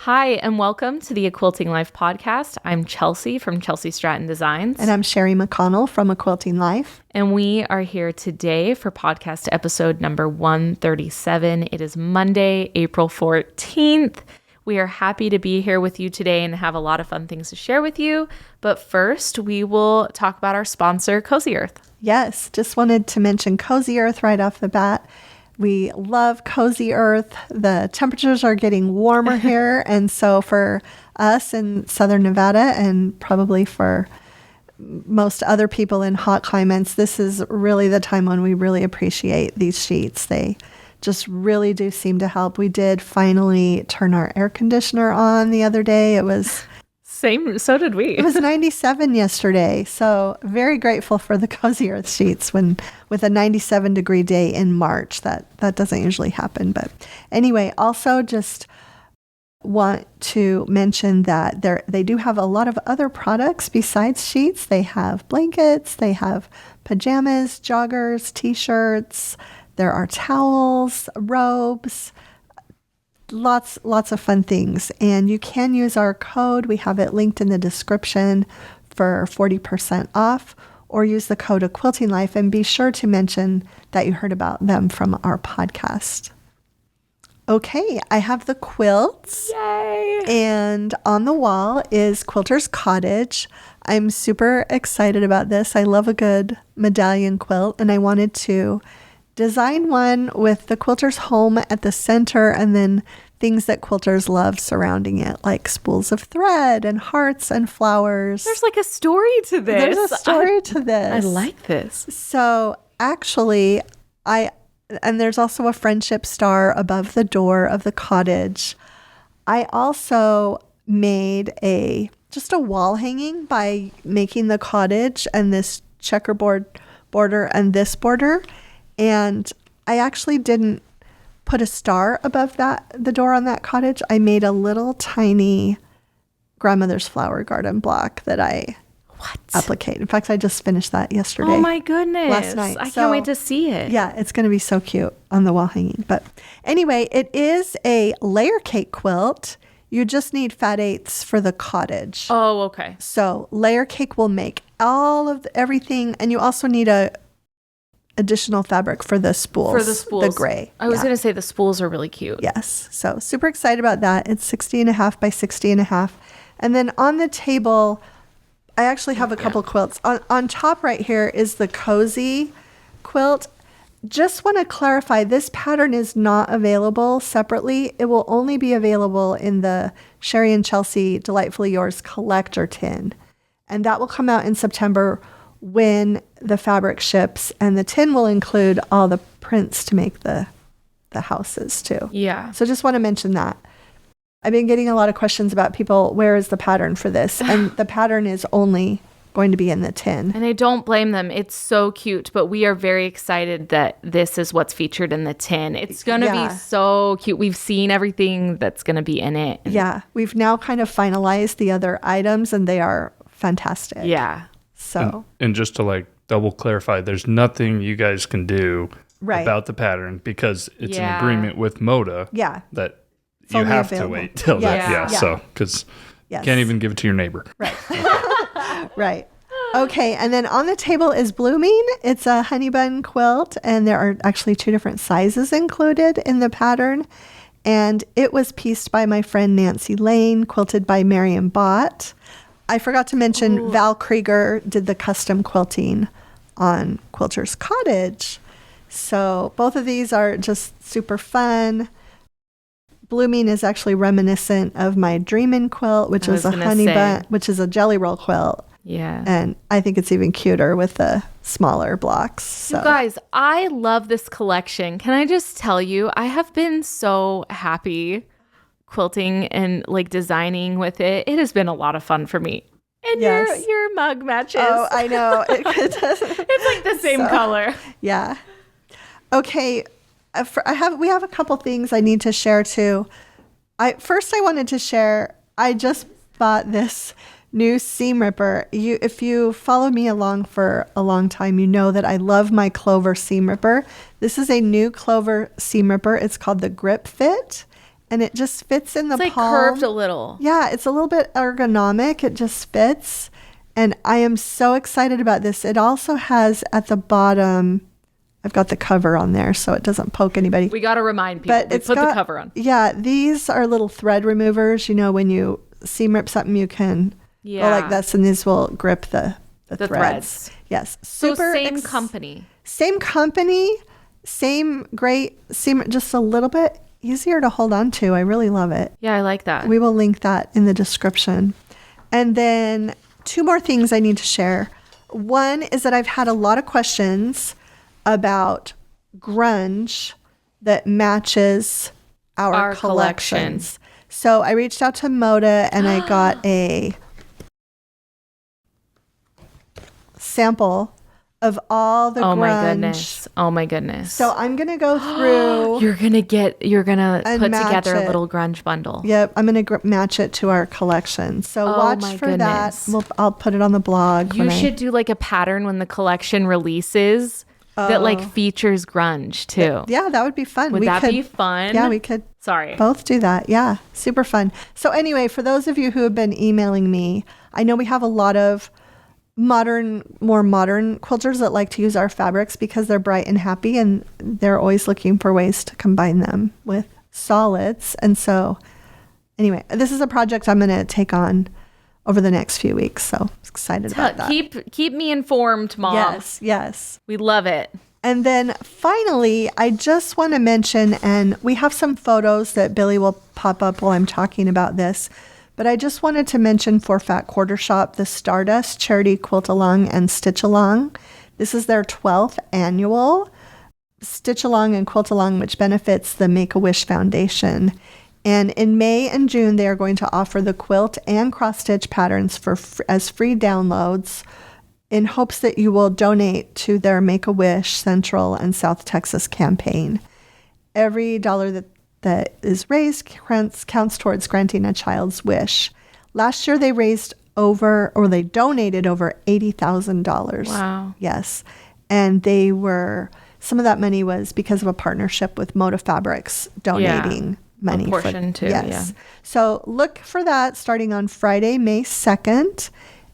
Hi, and welcome to the A Quilting Life podcast. I'm Chelsi from Chelsi Stratton Designs. And I'm Sherri McConnell from A Quilting Life. And we are here today for podcast episode number 137. It is Monday, April 14th. We are happy to be here with you today and have a lot of fun things to share with you. But first, we will talk about our sponsor, Cozy Earth. Yes, just wanted to mention Cozy Earth right off the bat. We love Cozy Earth. The temperatures are getting warmer here. And so for us in Southern Nevada and probably for most other people in hot climates, this is really the time when we really appreciate these sheets. They just really do seem to help. We did finally turn our air conditioner on the other day. It was... So did we. It was 97 yesterday. So very grateful for the Cozy Earth sheets with a 97 degree day in March. That doesn't usually happen. But anyway, also just want to mention that they do have a lot of other products besides sheets. They have blankets, they have pajamas, joggers, t-shirts. There are towels, robes, lots of fun things. And you can use our code. We have it linked in the description for 40% off, or use the code of Quilting Life and be sure to mention that you heard about them from our podcast. Okay, I have the quilts. Yay! And on the wall is Quilter's Cottage. I'm super excited about this. I love a good medallion quilt, and I wanted to design one with the quilter's home at the center and then things that quilters love surrounding it, like spools of thread and hearts and flowers. There's like a story to this. There's a story to this. I like this. So actually, and there's also a friendship star above the door of the cottage. I also made just a wall hanging by making the cottage and this checkerboard border and this border. And I actually didn't put a star above the door on that cottage. I made a little tiny grandmother's flower garden block that I appliqued. In fact, I just finished that yesterday. Oh my goodness. Last night. I can't wait to see it. Yeah, it's going to be so cute on the wall hanging. But anyway, it is a layer cake quilt. You just need fat eighths for the cottage. Oh, okay. So layer cake will make all of everything. And you also need a additional fabric for the spools. For the spools. The gray. I was going to say the spools are really cute. Yes. So super excited about that. It's 60.5 by 60.5. And then on the table, I actually have a couple quilts. On top right here is the Cozy quilt. Just want to clarify, this pattern is not available separately. It will only be available in the Sherri and Chelsi Delightfully Yours collector tin. And that will come out in September when the fabric ships, and the tin will include all the prints to make the houses too. Yeah. So just want to mention that. I've been getting a lot of questions about people, where is the pattern for this? And the pattern is only going to be in the tin. And I don't blame them. It's so cute, but we are very excited that this is what's featured in the tin. It's going to be so cute. We've seen everything that's going to be in it. Yeah. We've now kind of finalized the other items, and they are fantastic. Yeah. So, and just to double clarify, there's nothing you guys can do right. about the pattern because it's an agreement with Moda. Yeah. That It's you only have available. to wait till that. Yeah. So because you can't even give it to your neighbor. Right. Right. Okay. And then on the table is Blooming. It's a honey bun quilt, and there are actually 2 different sizes included in the pattern. And it was pieced by my friend Nancy Lane, quilted by Marion Bott. I forgot to mention Val Krieger did the custom quilting on Quilter's Cottage. So both of these are just super fun. Blooming is actually reminiscent of my Dreamin' quilt, which is a honey bun, which is a jelly roll quilt. Yeah. And I think it's even cuter with the smaller blocks. So. You guys, I love this collection. Can I just tell you, I have been so happy quilting and designing with it. It has been a lot of fun for me. And your mug matches. Oh, I know. It's like the same color. Yeah. Okay. We have a couple things I need to share too. I wanted to share, I just bought this new seam ripper. If you follow me along for a long time, you know that I love my Clover seam ripper. This is a new Clover seam ripper. It's called the Grip Fit, and it just fits in the It's like palm. curved a little. Yeah, it's a little bit ergonomic. It just fits. And I am so excited about this. It also has at the bottom, I've got the cover on there so it doesn't poke anybody. We got to remind people. But We put the cover on. Yeah, these are little thread removers. You know, when you seam rip something, you can go like this, and these will grip the threads. Yes. So same company. Same company, same great seam, just a little bit easier to hold on to. I really love it. Yeah, I like that. We will link that in the description. And then 2 more things I need to share. One is that I've had a lot of questions about grunge that matches our collections. So I reached out to Moda and I got a sample of all the grunge. Oh my goodness. So I'm going to go through. You're going to put together it. a little grunge bundle. Yep. I'm going to match it to our collection. So watch for that. I'll put it on the blog. You should do like a pattern when the collection releases that like features grunge too. Yeah, that would be fun. Would that be fun? Yeah, we could. Sorry. Both do that. Yeah, super fun. So anyway, for those of you who have been emailing me, I know we have a lot of more modern quilters that like to use our fabrics because they're bright and happy, and they're always looking for ways to combine them with solids. And so anyway, this is a project I'm going to take on over the next few weeks. So I'm excited about that. Keep me informed, Mom. Yes. We love it. And then finally, I just want to mention, and we have some photos that Billy will pop up while I'm talking about this, but I just wanted to mention for Fat Quarter Shop, the Stardust Charity Quilt Along and Stitch Along. This is their 12th annual Stitch Along and Quilt Along, which benefits the Make-A-Wish Foundation. And in May and June, they are going to offer the quilt and cross-stitch patterns as free downloads in hopes that you will donate to their Make-A-Wish Central and South Texas campaign. Every dollar that is raised counts towards granting a child's wish. Last year, they they donated over $80,000. Wow. Yes. And some of that money was because of a partnership with Moda Fabrics donating money. A portion too, yes. So look for that starting on Friday, May 2nd.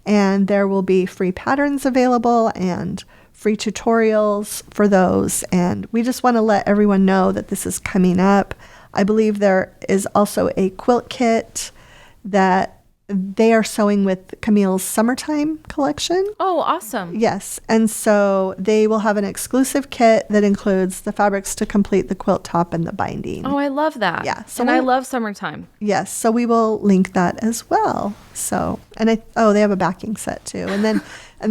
And there will be free patterns available and free tutorials for those. And we just want to let everyone know that this is coming up. I believe there is also a quilt kit that they are sewing with Camille's summertime collection. Oh, awesome. Yes. And so they will have an exclusive kit that includes the fabrics to complete the quilt top and the binding. Oh, I love that. Yeah. So I love summertime. Yes. So we will link that as well. So, and they have a backing set too. And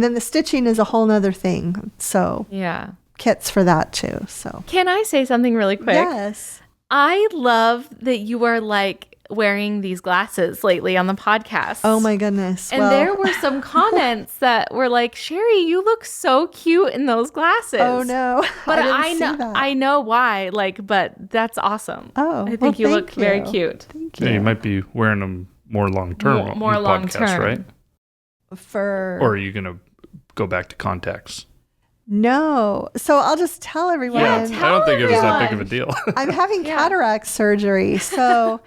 then the stitching is a whole nother thing. So yeah, kits for that too. So can I say something really quick? Yes. I love that you are like wearing these glasses lately on the podcast. Oh my goodness. And there were some comments that were like, Sherri, you look so cute in those glasses. Oh no. But I know why, but that's awesome. Oh, I think you look very cute. Thank you. Yeah, you might be wearing them more long term. More long term, right? Or are you going to go back to contacts? No. So I'll just tell everyone. Yeah, I don't think it was that big of a deal. I'm having cataract surgery. So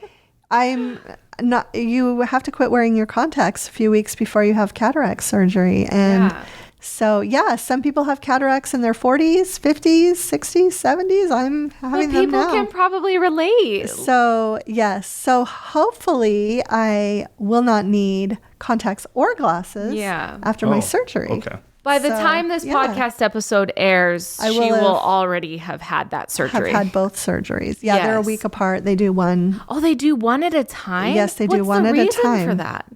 you have to quit wearing your contacts a few weeks before you have cataract surgery. And so, some people have cataracts in their 40s, 50s, 60s, 70s. I'm having them now. People can probably relate. So, yes. So hopefully I will not need contacts or glasses after my surgery. Okay. By the time this podcast episode airs, she will already have had that surgery. Have had both surgeries. Yeah, they're a week apart. They do one. Oh, they do one at a time? Yes, they do one at a time. What's the reason for that?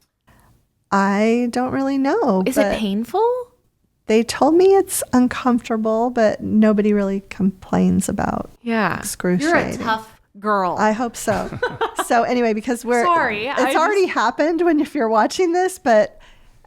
I don't really know. Is it painful? They told me it's uncomfortable, but nobody really complains about excruciating. You're a tough girl. I hope so. So anyway, because it's already happened if you're watching this, but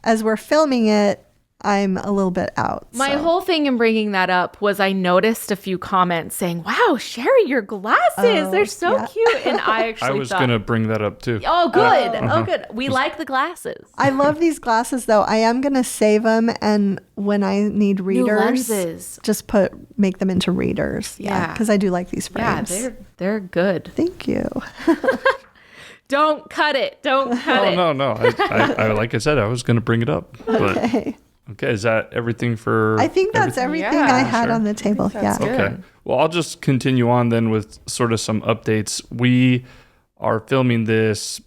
as we're filming it, I'm a little bit out. My so. whole thing in bringing that up was I noticed a few comments saying, wow, Sherri, your glasses, they're so cute. And I actually I was going to bring that up too. oh, good. Oh, good. We like the glasses. I love these glasses, though. I am going to save them, and when I need readers, lenses. just make them into readers. Yeah, because I do like these frames. Yeah, they're good. Thank you. Don't cut it. Don't cut it. No. I like I said, I was going to bring it up. But, okay. Is that everything for? I think that's everything I had on the table. Yeah. good. Okay. Well, I'll just continue on then with sort of some updates. We are filming this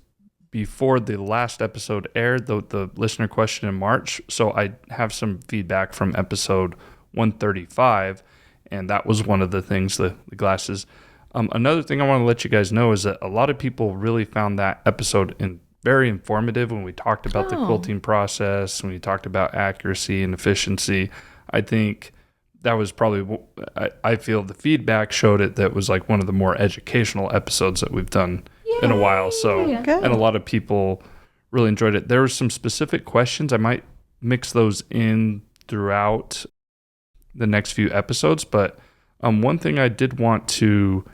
before the last episode aired, the listener question in March. So I have some feedback from episode 135, and that was one of the things, the glasses. Another thing I want to let you guys know is that a lot of people really found that episode very informative when we talked about the quilting process, when we talked about accuracy and efficiency. I think that was probably, I feel the feedback showed it that was like one of the more educational episodes that we've done in a while. So, and a lot of people really enjoyed it. There were some specific questions. I might mix those in throughout the next few episodes. But one thing I did want to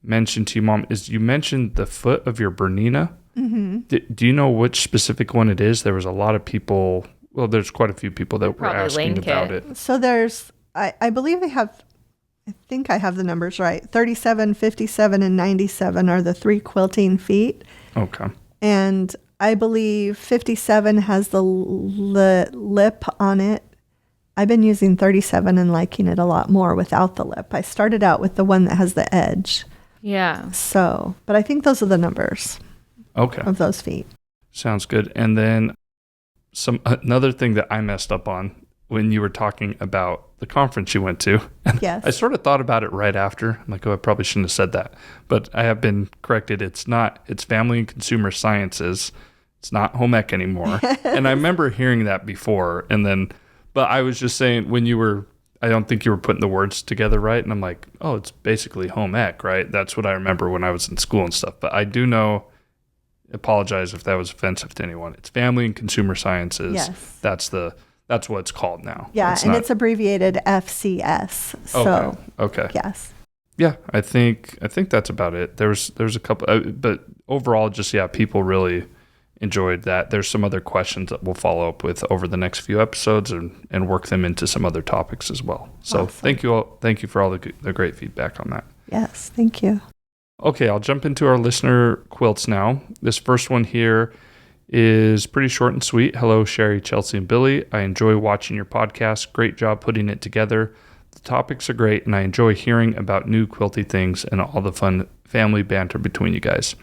mention to you, Mom, is you mentioned the foot of your Bernina. Mm-hmm. Do you know which specific one it is? There was a lot of people. Well, there's quite a few people that were asking about it. So there's, I believe I think I have the numbers right. 37, 57, and 97 are the 3 quilting feet. Okay. And I believe 57 has the lip on it. I've been using 37 and liking it a lot more without the lip. I started out with the one that has the edge. Yeah. So, but I think those are the numbers. Okay. Of those feet. Sounds good. And then another thing that I messed up on when you were talking about the conference you went to. Yes. I sort of thought about it right after. I'm like, I probably shouldn't have said that. But I have been corrected. It's Family and Consumer Sciences. It's not home ec anymore. And I remember hearing that before. But I was just saying I don't think you were putting the words together right. And I'm like, oh, it's basically home ec, right? That's what I remember when I was in school and stuff. But I do know, apologize if that was offensive to anyone. It's Family and Consumer Sciences. Yes. That's what it's called now. Yeah, it's abbreviated FCS. So okay. Yes. Yeah, I think that's about it. There's a couple, but overall, just people really enjoyed that. There's some other questions that we'll follow up with over the next few episodes and work them into some other topics as well. So Thank you all. Thank you for all the great feedback on that. Yes, thank you. Okay, I'll jump into our listener quilts now. This first one here is pretty short and sweet. Hello, Sherri, Chelsi, and Billy. I enjoy watching your podcast. Great job putting it together. The topics are great, and I enjoy hearing about new quilty things and all the fun family banter between you guys.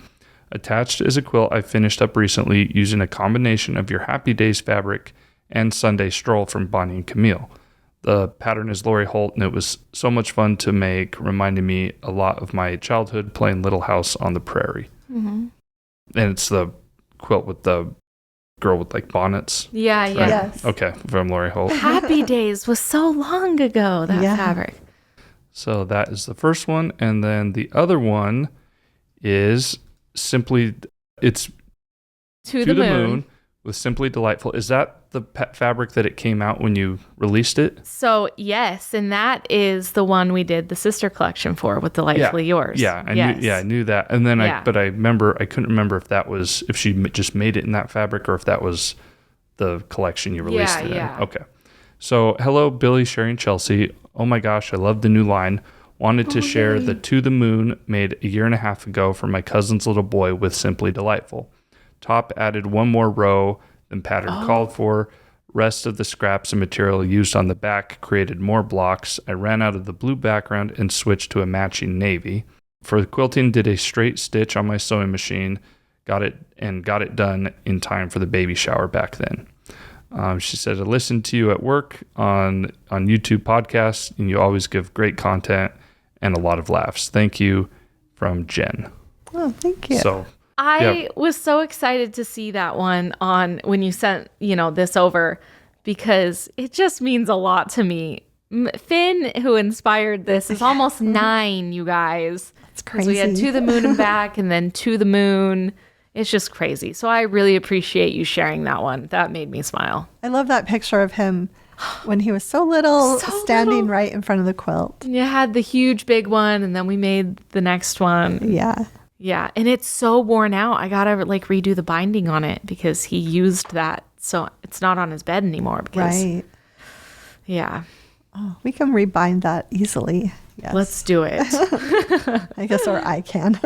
Attached is a quilt I finished up recently using a combination of your Happy Days fabric and Sunday Stroll from Bonnie and Camille. The pattern is Lori Holt, and it was so much fun to make, reminding me a lot of my childhood playing Little House on the Prairie. Mm-hmm. And it's the quilt with the girl with like bonnets. Yeah, right? Yes. Okay, from Lori Holt. Happy Days was so long ago, that fabric. So that is the first one. And then the other one is it's To the Moon with Simply Delightful. Is that the fabric that it came out when you released it? So yes, and that is the one we did the sister collection for with Delightfully Yours. Yeah, I knew that. And then I couldn't remember if she just made it in that fabric or if that was the collection you released it in. Okay. So hello, Billy, Sherri, and Chelsi. Oh my gosh, I love the new line. Wanted to share the To the Moon made a year and a half ago for my cousin's little boy with Simply Delightful. Top added one more row than pattern called for. Rest of the scraps and material used on the back created more blocks. I ran out of the blue background and switched to a matching navy. For the quilting, did a straight stitch on my sewing machine. Got it done in time for the baby shower back then. She said, I listened to you at work on YouTube podcasts, and you always give great content and a lot of laughs. Thank you, from Jen. Oh, thank you. So I was so excited to see that one on when you sent, this over, because it just means a lot to me. Finn, who inspired this, is almost 9, you guys. It's crazy. We had To the Moon and back, and then To the Moon. It's just crazy. So I really appreciate you sharing that one. That made me smile. I love that picture of him when he was so little, So standing little. right in front of the quilt. You had the huge big one, and then we made the next one. Yeah. Yeah, and it's so worn out. I gotta like redo the binding on it because he used that, so it's not on his bed anymore. Because, Right. Yeah. Oh, we can rebind that easily. Yes. Let's do it. I guess, or I can.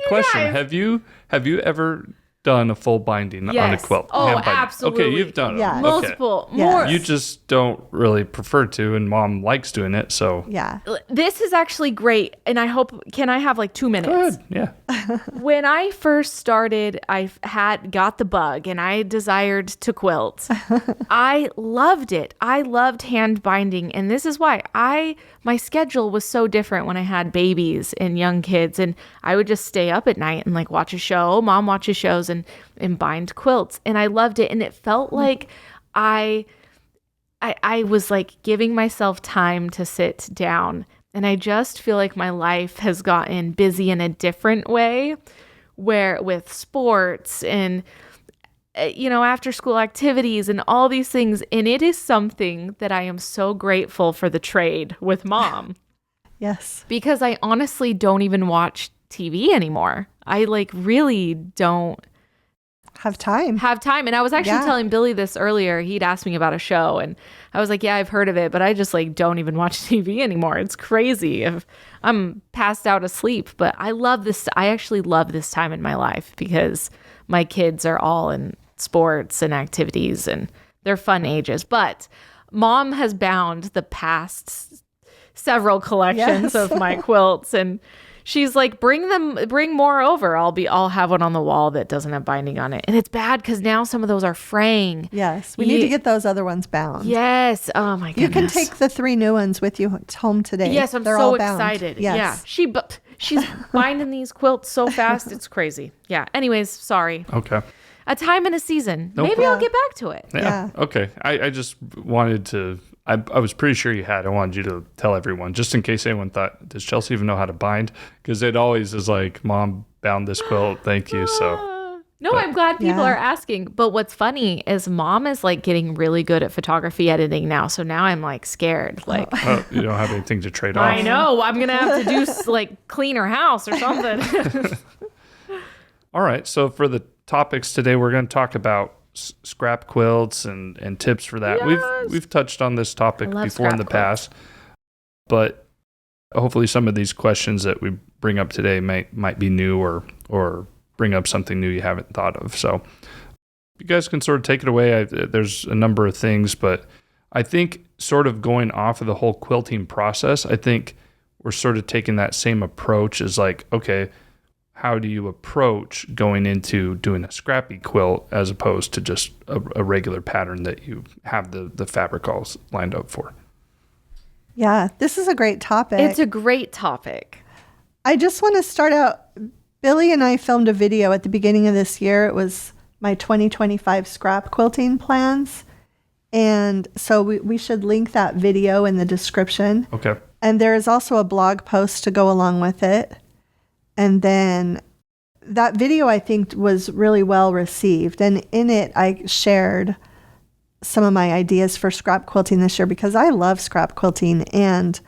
Question: guys. Have you ever done a full binding on a Yes. quilt? Oh, Hand binding? absolutely. Okay, you've done it. Yeah. Okay. Multiple, Yes. more. You just don't really prefer to, and Mom likes doing it, so Yeah. This is actually great, and I hope. Can I have like 2 minutes? go ahead. Yeah. When I first started, I got the bug and I desired to quilt. I loved it. I loved hand binding. And this is why my schedule was so different when I had babies and young kids. And I would just stay up at night and like watch a show. Mom watches shows and bind quilts. And I loved it. And it felt like I was like giving myself time to sit down. And I just feel like my life has gotten busy in a different way, where with sports and, after school activities and all these things. And it is something that I am so grateful for the trade with Mom Yes. because I honestly don't even watch TV anymore. I like really don't Have time. have time. And I was actually Yeah. telling Billy this earlier. He'd asked me about a show and I was like, yeah, I've heard of it, but I just like don't even watch TV anymore. It's crazy. I'm passed out asleep, but I love this. I actually love this time in my life because my kids are all in sports and activities and they're fun ages. But Mom has bound the past several collections Yes. of my quilts, and she's like, bring more over. I'll have one on the wall that doesn't have binding on it. And it's bad because now some of those are fraying. Yes. We need to get those other ones bound. Yes. Oh my goodness. You can take the 3 new ones with you home today. Yes, I'm They're so all bound. excited. Yes. Yeah. She's binding these quilts so fast. It's crazy. Yeah. Anyways, sorry. Okay. A time and a season. Nope. Maybe I'll Yeah. get back to it. Yeah. Okay. I just wanted to. I was pretty sure you had. I wanted you to tell everyone, just in case anyone thought, does Chelsi even know how to bind? Because it always is like, Mom bound this quilt. Thank you. So No, I'm glad people Yeah. are asking. But what's funny is Mom is like getting really good at photography editing now. So now I'm like scared. Like, you don't have anything to trade off. I know I'm going to have to do like clean her house or something. All right. So for the topics today, we're going to talk about scrap quilts and tips for that. Yes. We've touched on this topic I love before in scrap the quilts. past, but hopefully some of these questions that we bring up today might be new or bring up something new you haven't thought of. So you guys can sort of take it away. There's a number of things, but I think sort of going off of the whole quilting process, I think we're sort of taking that same approach as like, okay, how do you approach going into doing a scrappy quilt as opposed to just a regular pattern that you have the fabric all lined up for? Yeah. This is a great topic. It's a great topic. I just want to start out. Billy and I filmed a video at the beginning of this year. It was my 2025 scrap quilting plans. And so we should link that video in the description. Okay. And there is also a blog post to go along with it. And then that video, I think, was really well received. And in it, I shared some of my ideas for scrap quilting this year because I love scrap quilting. And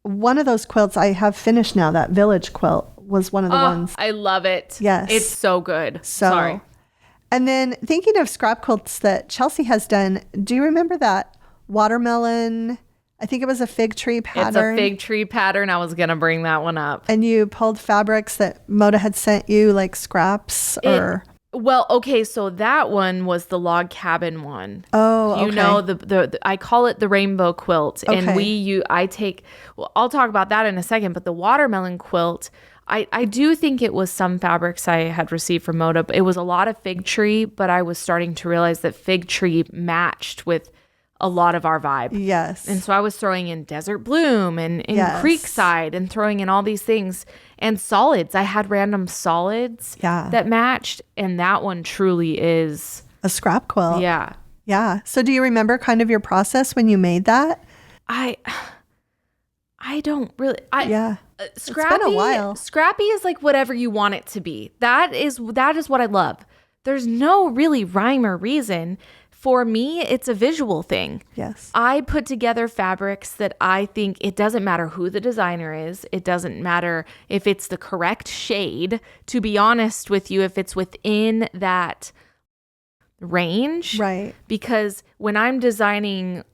one of those quilts I have finished now, that village quilt, was one of the ones. I love it. Yes. It's so good. So, Sorry. And then thinking of scrap quilts that Chelsi has done, do you remember that watermelon? I think it was a fig tree pattern. It's a fig tree pattern. I was going to bring that one up. And you pulled fabrics that Moda had sent you, like scraps or... Well, okay, so that one was the log cabin one. Oh, okay. You know, the I call it the rainbow quilt. And Okay. I'll talk about that in a second, but the watermelon quilt, I do think it was some fabrics I had received from Moda, but it was a lot of fig tree, but I was starting to realize that fig tree matched with a lot of our vibe. Yes. And so I was throwing in desert bloom and Yes. creekside and throwing in all these things and solids. I had random solids Yeah. that matched. And that one truly is, A scrap quilt. yeah. Yeah. So do you remember kind of your process when you made that? I don't really, Yeah. Scrappy, been a while. Scrappy is like whatever you want it to be. That is what I love. There's no really rhyme or reason. For me, it's a visual thing. Yes. I put together fabrics that I think it doesn't matter who the designer is. It doesn't matter if it's the correct shade. To be honest with you, if it's within that range. Right. Because when I'm designing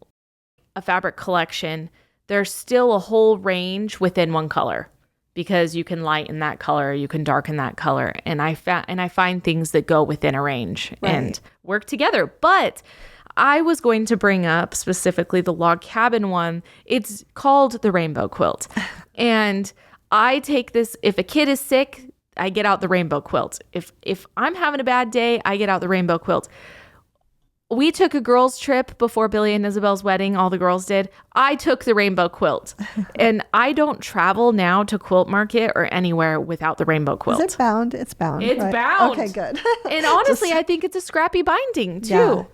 a fabric collection, there's still a whole range within one color. Because you can lighten that color, you can darken that color, and I find things that go within a range and work together. But I was going to bring up specifically the log cabin one. It's called the rainbow quilt, and I take this. If a kid is sick, I get out the rainbow quilt. If I'm having a bad day, I get out the rainbow quilt. We took a girls' trip before Billy and Isabel's wedding. All the girls did. I took the rainbow quilt. And I don't travel now to Quilt Market or anywhere without the rainbow quilt. Is it bound? It's bound. It's right? bound. Okay, good. And honestly, I think it's a scrappy binding too. Yeah.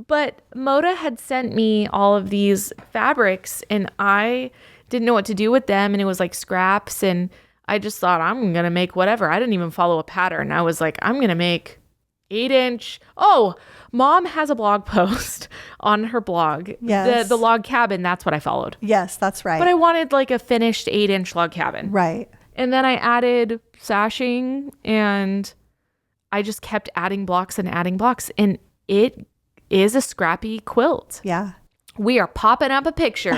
But Moda had sent me all of these fabrics and I didn't know what to do with them. And it was like scraps. And I just thought, I'm going to make whatever. I didn't even follow a pattern. I was like, I'm going to make 8-inch. Oh, Mom has a blog post on her blog. Yes. The log cabin, that's what I followed. Yes, that's right. But I wanted like a finished 8-inch log cabin. Right. And then I added sashing and I just kept adding blocks. And it is a scrappy quilt. Yeah. We are popping up a picture.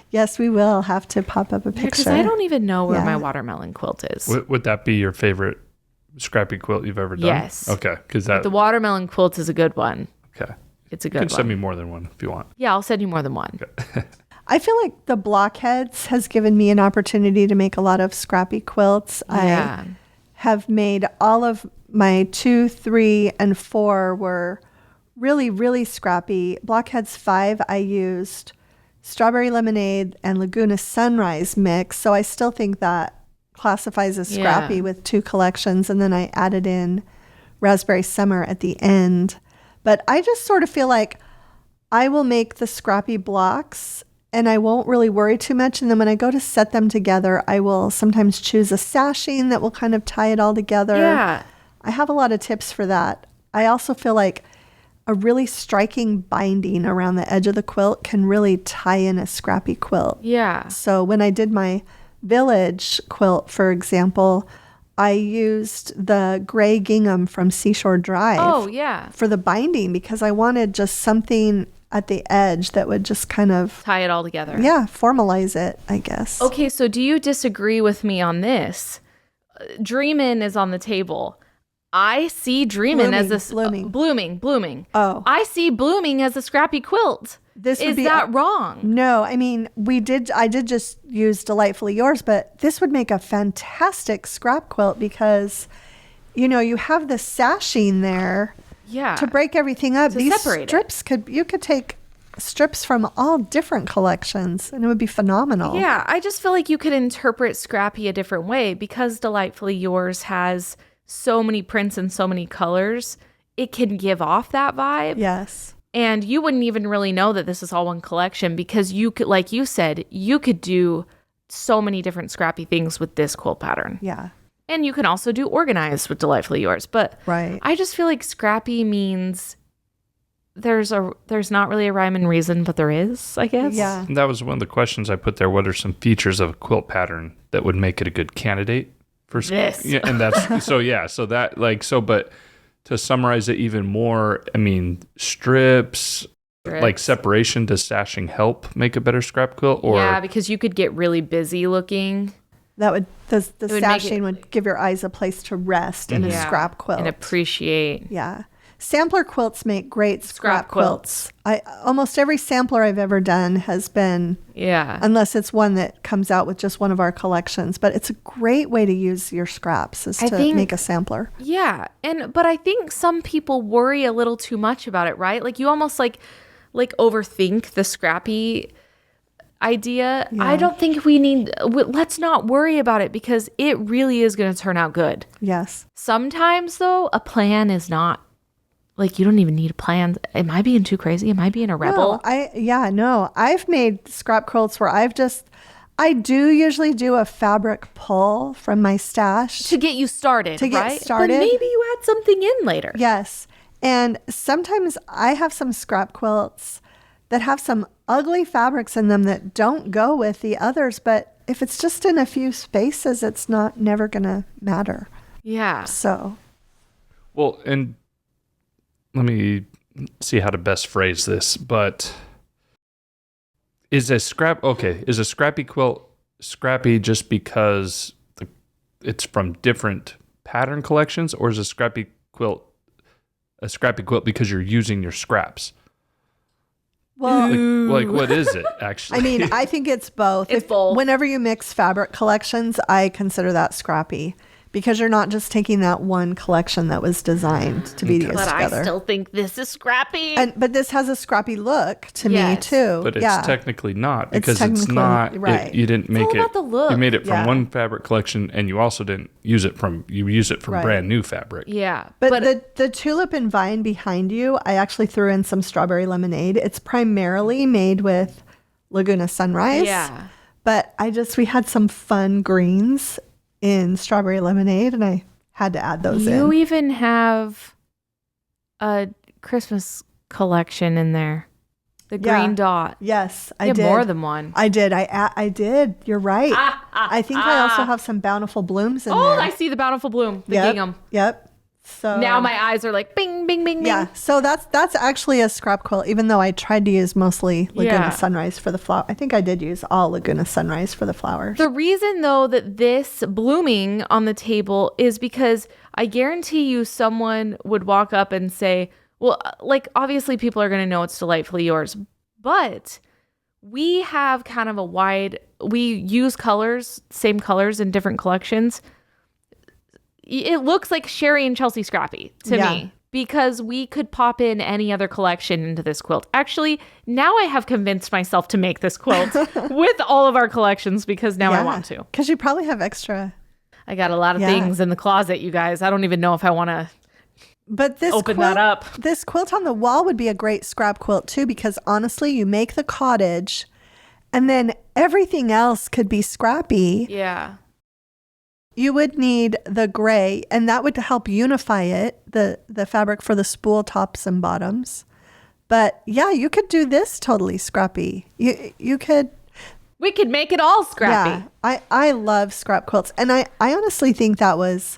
Yes, we will have to pop up a picture. Because I don't even know where Yeah. my watermelon quilt is. Would that be your favorite scrappy quilt you've ever done? Yes. Okay. Because that. The watermelon quilt is a good one. Okay. It's a You good can one. send me more than one if you want. Yeah, I'll send you more than one. Okay. I feel like the blockheads has given me an opportunity to make a lot of scrappy quilts. Yeah. I have made all of my 2, 3, and 4 were really, really scrappy. Blockheads 5, I used strawberry lemonade and Laguna Sunrise mix. So I still think that classifies as scrappy Yeah. with 2 collections. And then I added in raspberry summer at the end. But I just sort of feel like I will make the scrappy blocks and I won't really worry too much. And then when I go to set them together, I will sometimes choose a sashing that will kind of tie it all together. Yeah. I have a lot of tips for that. I also feel like a really striking binding around the edge of the quilt can really tie in a scrappy quilt. Yeah. So when I did my village quilt, for example, I used the gray gingham from Seashore Drive Oh, yeah. for the binding because I wanted just something at the edge that would just kind of, Tie it all together. formalize it, I guess. Okay, so do you disagree with me on this? Dreamin' is on the table. I see Dreamin' as a blooming. Oh. I see blooming as a scrappy quilt. This would Is be that wrong? No, I mean, I did just use Delightfully Yours, but this would make a fantastic scrap quilt because, you have the sashing there Yeah. to break everything up. To These separate it. strips you could take strips from all different collections and it would be phenomenal. Yeah, I just feel like you could interpret Scrappy a different way because Delightfully Yours has so many prints and so many colors. It can give off that vibe. Yes. And you wouldn't even really know that this is all one collection because you could, like you said, you could do so many different scrappy things with this quilt pattern. Yeah. And you can also do organized with Delightfully Yours. But Right. I just feel like scrappy means there's not really a rhyme and reason, but there is, I guess. Yeah. And that was one of the questions I put there. What are some features of a quilt pattern that would make it a good candidate for This. Yeah, and that's but to summarize it even more, I mean, strips, like separation, does sashing help make a better scrap quilt? Or Yeah, because you could get really busy looking. That would the would make sashing it- would give your eyes a place to rest in a Yeah, scrap quilt. and appreciate. Yeah. Sampler quilts make great Scrap scrap quilts. Almost every sampler I've ever done has been, Yeah. unless it's one that comes out with just one of our collections, but it's a great way to use your scraps is I to think- make a sampler. Yeah. But I think some people worry a little too much about it, right? Like you almost like overthink the scrappy idea. Yeah. I don't think let's not worry about it because it really is going to turn out good. Yes. Sometimes though, a plan is not like you don't even need a plan. Am I being too crazy? Am I being a rebel? No, I've made scrap quilts where I do usually do a fabric pull from my stash. To get you started, To get right? started. But maybe you add something in later. Yes. And sometimes I have some scrap quilts that have some ugly fabrics in them that don't go with the others. But if it's just in a few spaces, it's never going to matter. Yeah. So. Well, and let me see how to best phrase this, but is a scrappy quilt scrappy just because it's from different pattern collections, or is a scrappy quilt because you're using your scraps? Well, like what is it actually? I mean, I think it's both. It's both. Whenever you mix fabric collections, I consider that scrappy because you're not just taking that one collection that was designed to be used But together. I still think this is scrappy. But this has a scrappy look to me too. But it's technically not, because it's technically not. right. You didn't make all it. about the look. You made it from Yeah. one fabric collection, and you also didn't use it from. You use it from Right. brand new fabric. Yeah. But the tulip and vine behind you, I actually threw in some strawberry lemonade. It's primarily made with Laguna Sunrise. Yeah. But we had some fun greens in strawberry lemonade, and I had to add those in. You even have a Christmas collection in there. The green dot. Yes, I You have did. more than one. I did. I did. You're right. I think I also have some bountiful blooms in there. Oh, I see the bountiful bloom. The gingham. Yep. So Now my eyes are like bing, bing, bing, bing. yeah. So that's actually a scrap quilt, even though I tried to use mostly Laguna Yeah. Sunrise for the flower. I think I did use all Laguna Sunrise for the flowers. The reason, though, that this blooming on the table is because I guarantee you someone would walk up and say, well, like, obviously people are going to know it's delightfully yours, but we have kind of we use colors, same colors in different collections. It looks like Sherri and Chelsi Scrappy to me, because we could pop in any other collection into this quilt. Actually, now I have convinced myself to make this quilt with all of our collections, because now I want to. Because you probably have extra. I got a lot of things in the closet, you guys. I don't even know if I want to But this open quilt, that up. This quilt on the wall would be a great scrap quilt too, because honestly, you make the cottage and then everything else could be scrappy. Yeah. You would need the gray, and that would help unify it, the fabric for the spool tops and bottoms. But yeah, you could do this totally scrappy. You could. We could make it all scrappy. Yeah, I love scrap quilts. And I honestly think that was,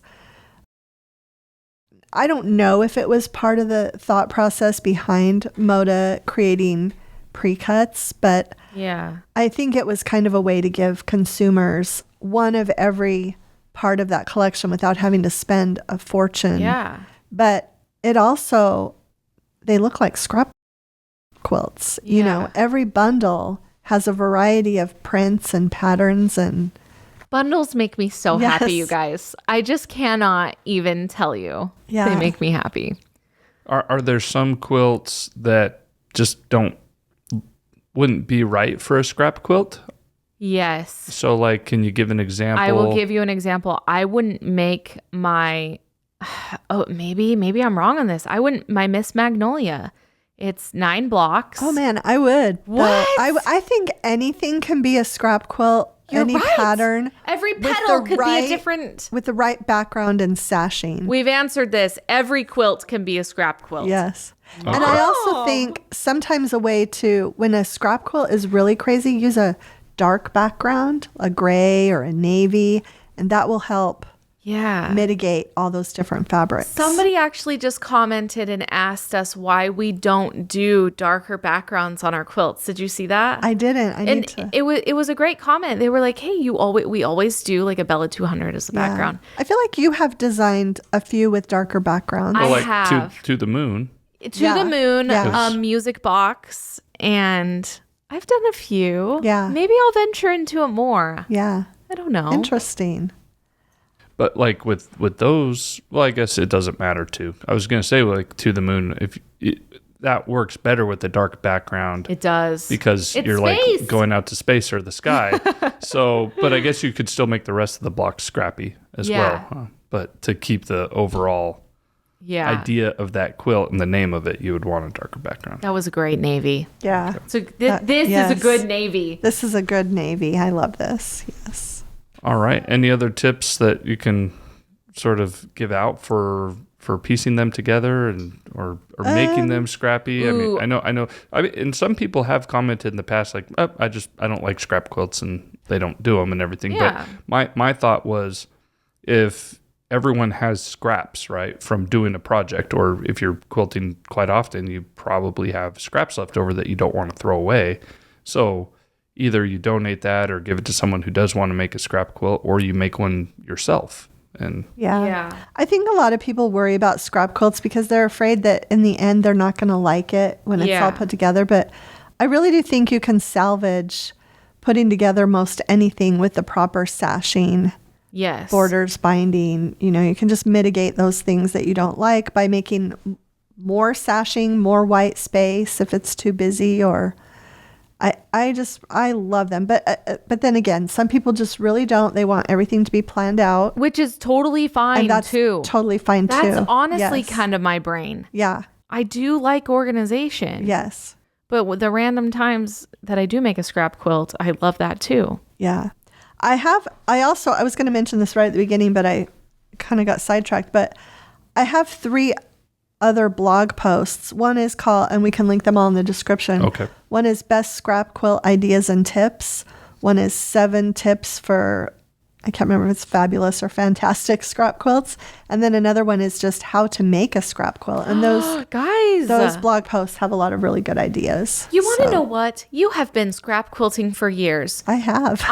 I don't know if it was part of the thought process behind Moda creating pre-cuts, but Yeah. I think it was kind of a way to give consumers one of every part of that collection without having to spend a fortune. Yeah. But it also, they look like scrap quilts. You Yeah. know, every bundle has a variety of prints and patterns, and Bundles make me so happy, Yes. you guys. I just cannot even tell you. Yeah. They make me happy. Are there some quilts that just wouldn't be right for a scrap quilt? Yes. So, like, can you give an example? I will give you an example. I wouldn't make my, maybe I'm wrong on this. My Miss Magnolia. It's 9 blocks. oh man, I would. What? I think anything can be a scrap quilt. You're any right. pattern Every with petal the could be right- a different. with the right background and sashing. We've answered this. Every quilt can be a scrap quilt. Yes. And I also think sometimes a way to, when a scrap quilt is really crazy, use a dark background, a gray or a navy, and that will help Yeah. mitigate all those different fabrics. Somebody actually just commented and asked us why we don't do darker backgrounds on our quilts. Did you see that? I didn't. I need and to. it was a great comment. They were like, "Hey, we always do like a Bella 200 as the Yeah. background." I feel like you have designed a few with darker backgrounds. I Well, like have. to the moon. To Yeah. the moon, Yeah. music box, and I've done a few. Yeah. Maybe I'll venture into it more. Yeah. I don't know. Interesting. But like with those, well, I guess it doesn't matter too. I was gonna say, like, to the moon, that works better with the dark background. It does. Because It's you're space. like going out to space or the sky. So, but I guess you could still make the rest of the block scrappy as Yeah. well. Huh? But to keep the overall Yeah. idea of that quilt and the name of it, you would want a darker background. That was a great navy. Yeah. So This this is a good navy. This is a good navy. I love this. Yes. All right. Any other tips that you can sort of give out for piecing them together, and or making them scrappy? Ooh. I know. And some people have commented in the past, like, I don't like scrap quilts and they don't do them and everything. Yeah. But my thought was, if everyone has scraps, right, from doing a project, or if you're quilting quite often, you probably have scraps left over that you don't want to throw away. So either you donate that or give it to someone who does want to make a scrap quilt, or you make one yourself. And Yeah. I think a lot of people worry about scrap quilts because they're afraid that in the end they're not going to like it when it's all put together. But I really do think you can salvage putting together most anything with the proper sashing. Yes. Borders, binding. You can just mitigate those things that you don't like by making more sashing, more white space if it's too busy, or I love them. But then again, some people just really don't. They want everything to be planned out. Which is totally fine, And that's too. totally fine, too. That's honestly Yes. kind of my brain. Yeah. I do like organization. Yes. But with the random times that I do make a scrap quilt, I love that, too. Yeah. I was going to mention this right at the beginning, but I kind of got sidetracked. But I have 3 other blog posts. One is called, and we can link them all in the description. Okay. One is Best Scrap Quilt Ideas and Tips. One is 7 tips for, I can't remember if it's fabulous or fantastic scrap quilts. And then another one is just how to make a scrap quilt. And those blog posts have a lot of really good ideas. You want to know what? You have been scrap quilting for years. I have.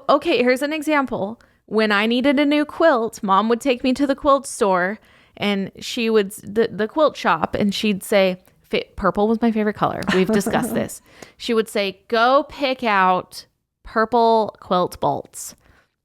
Okay, here's an example. When I needed a new quilt, Mom would take me to the quilt store, and she would, the quilt shop, and she'd say, purple was my favorite color. We've discussed this. She would say, go pick out purple quilt bolts.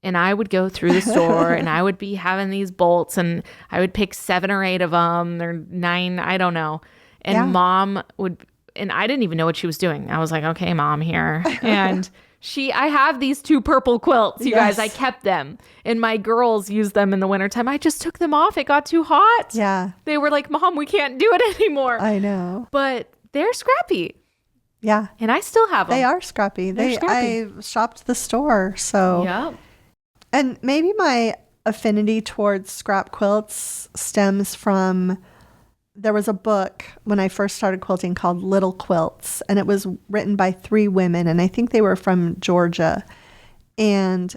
And I would go through the store and I would be having these bolts, and I would pick 7 or 8 of them. Or 9, I don't know. And Mom would, and I didn't even know what she was doing. I was like, okay, Mom, here. And I have these 2 purple quilts, you guys. I kept them. And my girls used them in the wintertime. I just took them off. It got too hot. Yeah. They were like, Mom, we can't do it anymore. I know. But they're scrappy. Yeah. And I still have them. They are scrappy. I shopped the store, so. Yeah. And maybe my affinity towards scrap quilts stems from, there was a book when I first started quilting called Little Quilts, and it was written by 3 women, and I think they were from Georgia. And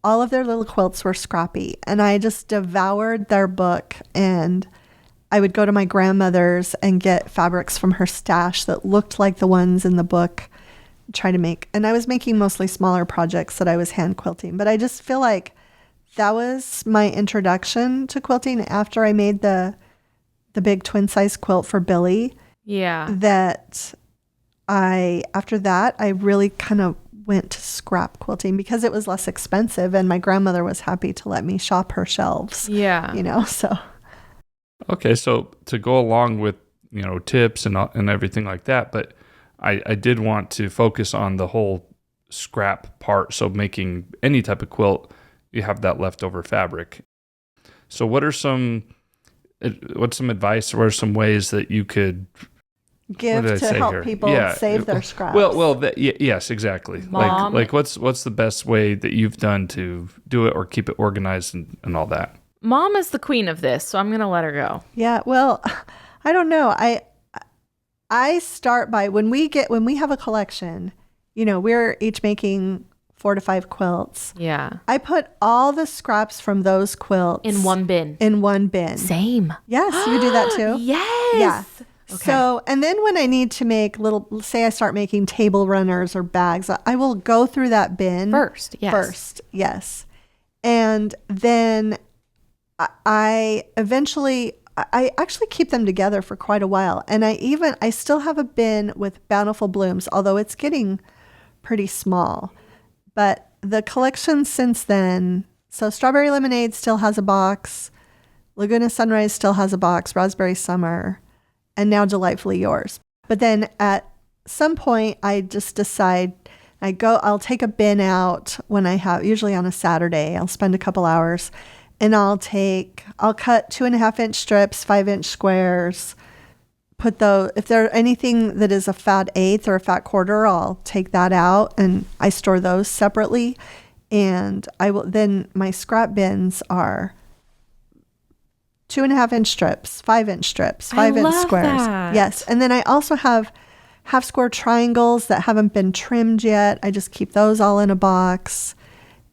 all of their little quilts were scrappy, and I just devoured their book. And I would go to my grandmother's and get fabrics from her stash that looked like the ones in the book, try to make, and I was making mostly smaller projects that I was hand quilting. But I just feel like that was my introduction to quilting after I made the big twin size quilt for Billy. Yeah. After that, I really kind of went to scrap quilting because it was less expensive, and my grandmother was happy to let me shop her shelves. Yeah. So. Okay, so to go along with, tips and everything like that, but I did want to focus on the whole scrap part. So making any type of quilt, you have that leftover fabric. So what's some advice, or some ways that you could give to help people save their scraps? Yes, exactly. Mom. Like what's the best way that you've done to do it or keep it organized and all that? Mom is the queen of this, so I'm going to let her go. Yeah, well, I don't know. I start by when we have a collection, we're each making 4 to 5 quilts. Yeah. I put all the scraps from those quilts In one bin. Same. Yes, you do that too? Yes. Yeah. Okay. So, and then when I need to make say I start making table runners or bags, I will go through that bin. First, yes. And then I actually keep them together for quite a while. And I still have a bin with Bountiful Blooms, although it's getting pretty small. But the collection since then, so Strawberry Lemonade still has a box, Laguna Sunrise still has a box, Raspberry Summer, and now Delightfully Yours. But then at some point, I just decide, I'll take a bin out when I have, usually on a Saturday, I'll spend a couple hours, and I'll cut 2.5-inch strips, 5-inch squares, if there's anything that is a fat eighth or a fat quarter, I'll take that out and I store those separately. And then my scrap bins are 2.5-inch strips, 5-inch strips, I 5-inch love squares. that. Yes. And then I also have half square triangles that haven't been trimmed yet. I just keep those all in a box.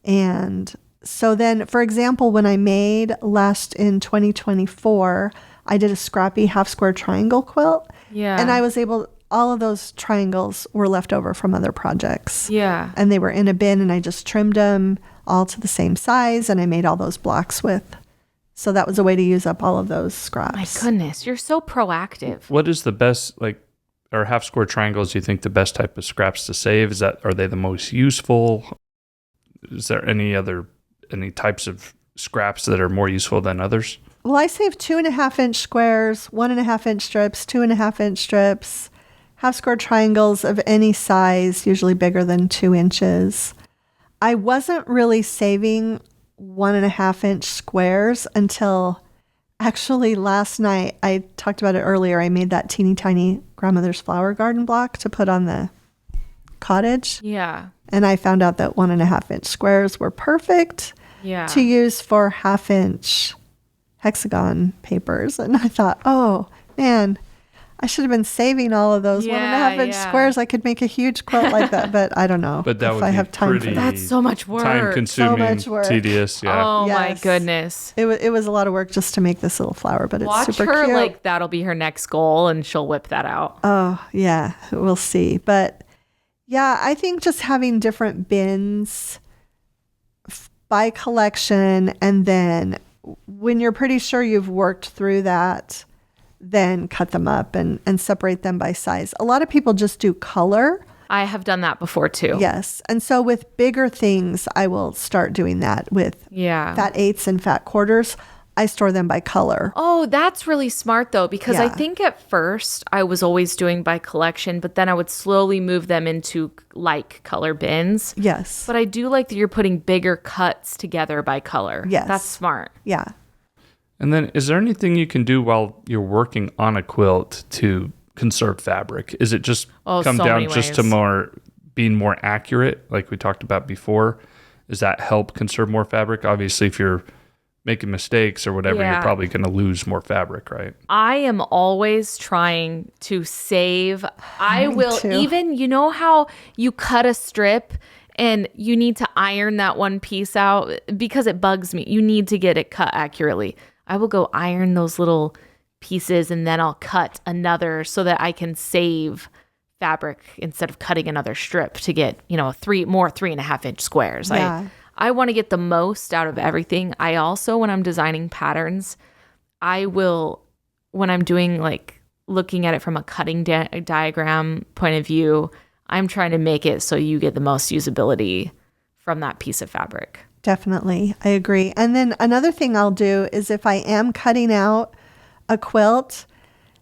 And so then, for example, when I made last in 2024, I did a Scrappy half square triangle quilt. Yeah. And I was able, all of those triangles were left over from other projects. Yeah. And they were in a bin, and I just trimmed them all to the same size, and I made all those blocks with. So that was a way to use up all of those scraps. My goodness, you're so proactive. What is the best, or half square triangles, do you think the best type of scraps to save? Are they the most useful? Is there any types of scraps that are more useful than others? Well, I save 2.5-inch squares, 1.5-inch strips, 2.5-inch strips, half square triangles of any size, usually bigger than 2 inches. I wasn't really saving 1.5-inch squares until actually last night. I talked about it earlier. I made that teeny tiny grandmother's flower garden block to put on the cottage. Yeah. And I found out that 1.5-inch squares were perfect to use for 1/2-inch hexagon papers. And I thought, oh man, I should have been saving all of those 1.5-inch squares. I could make a huge quilt like that, but I don't know But that if would I be have time for pretty that. That's so much work. Time consuming, So much work. tedious. Yeah. Oh my Yes. goodness. It was a lot of work just to make this little flower, but it's Watch super her, cute. like that'll be her next goal and she'll whip that out. Oh, yeah, we'll see. But yeah, I think just having different bins by collection, and then when you're pretty sure you've worked through that, then cut them up and separate them by size. A lot of people just do color. I have done that before too. Yes. And so with bigger things, I will start doing that with Yeah. fat eighths and fat quarters. I store them by color. Oh, that's really smart though, because I Yeah. think at first I was always doing by collection, but then I would slowly move them into like color bins. Yes. But I do like that you're putting bigger cuts together by color. Yes. That's smart. Yeah. And then is there anything you can do while you're working on a quilt to conserve fabric? Is it just come so down many just to ways. being more accurate, like we talked about before? Does that help conserve more fabric? Obviously, if you're making mistakes or whatever, Yeah. you're probably going to lose more fabric, right? I am always trying to save. I will too. even, you know how you cut a strip and you need to iron that one piece out because it bugs me. You need to get it cut accurately. I will go iron those little pieces and then I'll cut another so that I can save fabric instead of cutting another strip to get, 3.5-inch squares. Yeah. I want to get the most out of everything. I also, when I'm designing patterns, I will, when I'm doing looking at it from a cutting diagram point of view, I'm trying to make it so you get the most usability from that piece of fabric. Definitely. I agree. And then another thing I'll do is if I am cutting out a quilt,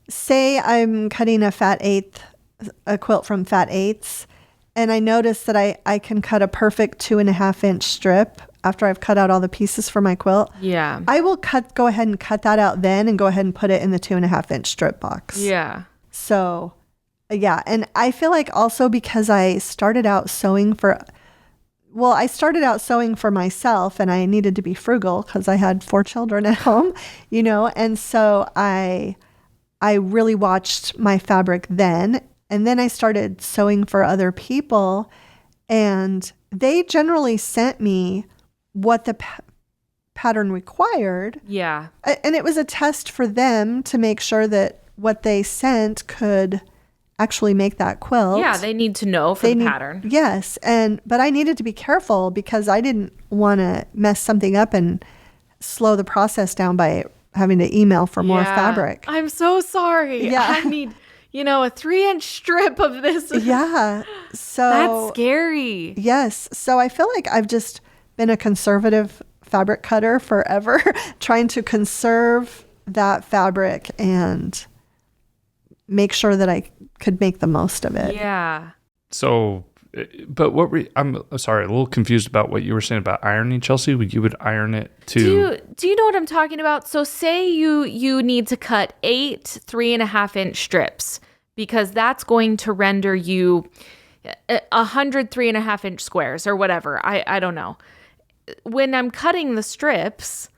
say I'm cutting a quilt from fat eighths, and I notice that I can cut a perfect 2.5-inch strip after I've cut out all the pieces for my quilt. Yeah. I will go ahead and cut that out then and go ahead and put it in the 2.5-inch strip box. Yeah. So, yeah. And I feel like also because I started out sewing for myself and I needed to be frugal because I had 4 children at home, and so I really watched my fabric then. And then I started sewing for other people, and they generally sent me what the pattern required. Yeah. And it was a test for them to make sure that what they sent could actually make that quilt. Yeah, they need to know for the pattern. Yes. But I needed to be careful because I didn't want to mess something up and slow the process down by having to email for more fabric. I'm so sorry. Yeah. I need, a 3-inch strip of this. Yeah. So That's scary. Yes. So I feel like I've just been a conservative fabric cutter forever, trying to conserve that fabric and make sure that I could make the most of it. Yeah. So, but I'm sorry, a little confused about what you were saying about ironing, Chelsea. You would iron it to... Do you know what I'm talking about? So say you need to cut 8 3.5-inch strips because that's going to render you 100 3.5-inch squares or whatever. I don't know. When I'm cutting the strips,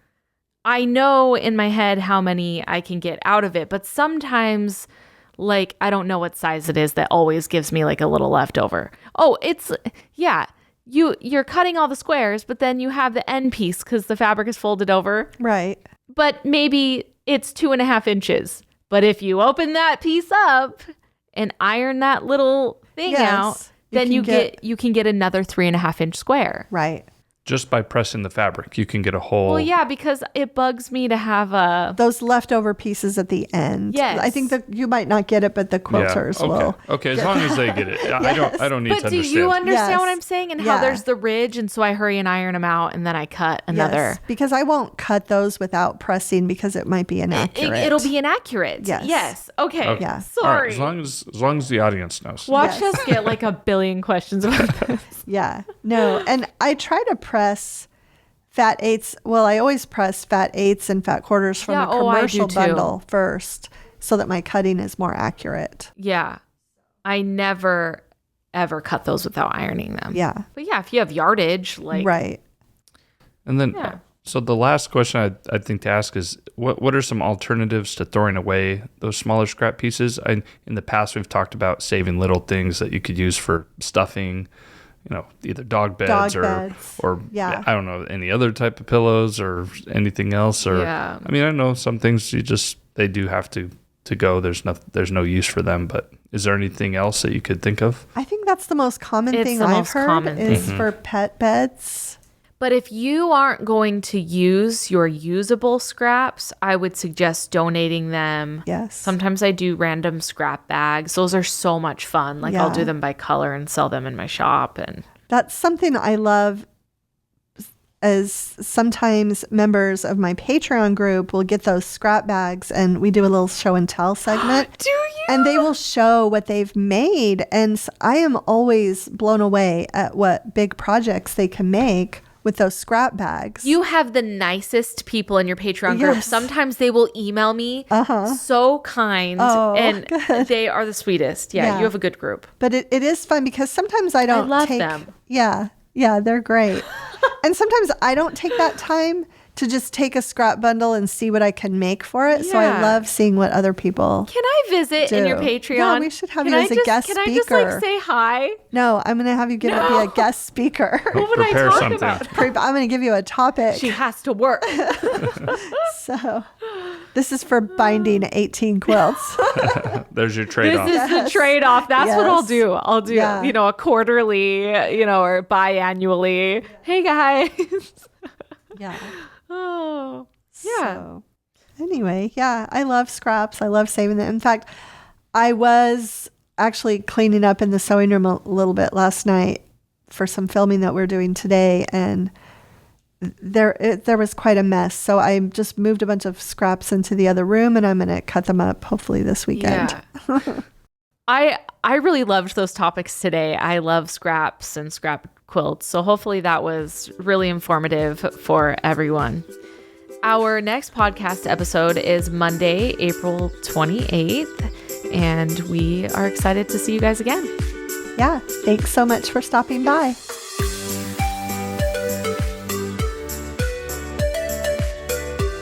I know in my head how many I can get out of it, but sometimes like I don't know what size it is that always gives me like a little leftover. Oh, you're cutting all the squares, but then you have the end piece because the fabric is folded over. Right. But maybe it's 2.5 inches. But if you open that piece up and iron that little thing out, then you can get another 3.5 inch square. Right. Just by pressing the fabric, you can get a whole... Well, yeah, because it bugs me to have those leftover pieces at the end. Yes. I think that you might not get it, but the quilters will. Okay, as long as they get it. I don't need to understand. But do you understand Yes. what I'm saying? And how there's the ridge, and so I hurry and iron them out, and then I cut another. Yes, because I won't cut those without pressing because it might be inaccurate. It'll be inaccurate. Yes. Okay. Yeah. Sorry. All right, as long as the audience knows. Watch us get like a billion questions about this. Yeah. No. And I try to press fat eighths. Well, I always press fat eighths and fat quarters from a commercial bundle first so that my cutting is more accurate. Yeah. I never, ever cut those without ironing them. Yeah. But yeah, if you have yardage, like. Right. And then, so the last question I think to ask is, what are some alternatives to throwing away those smaller scrap pieces? In the past, we've talked about saving little things that you could use for stuffing, either dog beds or I don't know, any other type of pillows or anything else. Or I mean, I know some things they do have to go. There's no use for them. But is there anything else that you could think of? I think that's the most common thing I've heard is for pet beds. But if you aren't going to use your usable scraps, I would suggest donating them. Yes. Sometimes I do random scrap bags. Those are so much fun. Like I'll do them by color and sell them in my shop. And that's something I love, as sometimes members of my Patreon group will get those scrap bags and we do a little show and tell segment. Do you? And they will show what they've made. And I am always blown away at what big projects they can make with those scrap bags. You have the nicest people in your Patreon group. Sometimes they will email me, so kind, and they are the sweetest. Yeah, you have a good group. But it is fun because sometimes I don't love them. Yeah, they're great. And sometimes I don't take that time to just take a scrap bundle and see what I can make for it. So I love seeing what other people Can I visit in your Patreon? Yeah, we should have you as a guest speaker. Can I just like say hi? No, I'm going to have you be a guest speaker. What would I talk about? I'm going to give you a topic. She has to work. So this is for binding 18 quilts. There's your trade-off. This is the trade-off. That's what I'll do. I'll do, a quarterly, or biannually. Hey, guys. Yeah. Oh, yeah. So, anyway, I love scraps. I love saving them. In fact, I was actually cleaning up in the sewing room a little bit last night for some filming that we're doing today, and there was quite a mess. So I just moved a bunch of scraps into the other room, and I'm going to cut them up hopefully this weekend. Yeah. I really loved those topics today. I love scraps and scrap quilts. So hopefully that was really informative for everyone. Our next podcast episode is Monday, April 28th, and we are excited to see you guys again. Yeah. Thanks so much for stopping by.